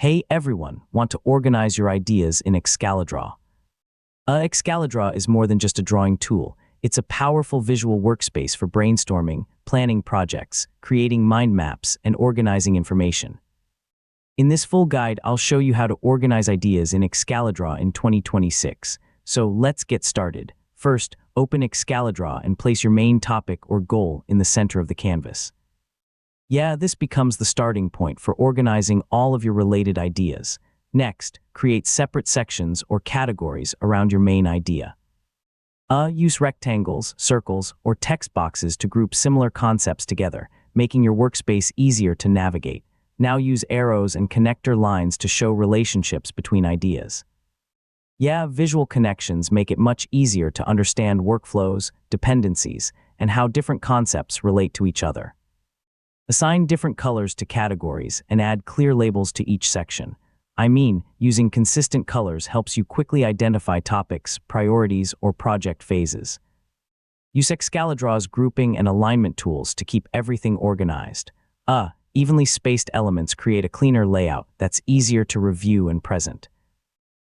Hey everyone, want to organize your ideas in Excalidraw? Excalidraw is more than just a drawing tool. It's a powerful visual workspace for brainstorming, planning projects, creating mind maps, and organizing information. In this full guide, I'll show you how to organize ideas in Excalidraw in 2026. So let's get started. First, open Excalidraw and place your main topic or goal in the center of the canvas. This becomes the starting point for organizing all of your related ideas. Next, create separate sections or categories around your main idea. Use rectangles, circles, or text boxes to group similar concepts together, making your workspace easier to navigate. Now use arrows and connector lines to show relationships between ideas. Visual connections make it much easier to understand workflows, dependencies, and how different concepts relate to each other. Assign different colors to categories and add clear labels to each section. Using consistent colors helps you quickly identify topics, priorities, or project phases. Use Excaladraw's grouping and alignment tools to keep everything organized. Evenly spaced elements create a cleaner layout that's easier to review and present.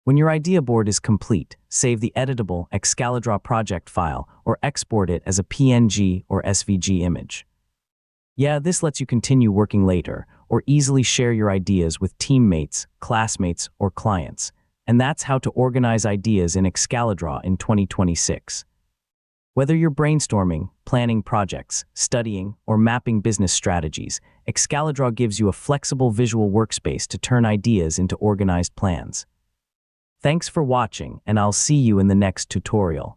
When your idea board is complete, save the editable Excalidraw project file or export it as a PNG or SVG image. This lets you continue working later or easily share your ideas with teammates, classmates, or clients. And that's how to organize ideas in Excalidraw in 2026. Whether you're brainstorming, planning projects, studying, or mapping business strategies, Excalidraw gives you a flexible visual workspace to turn ideas into organized plans. Thanks for watching, and I'll see you in the next tutorial.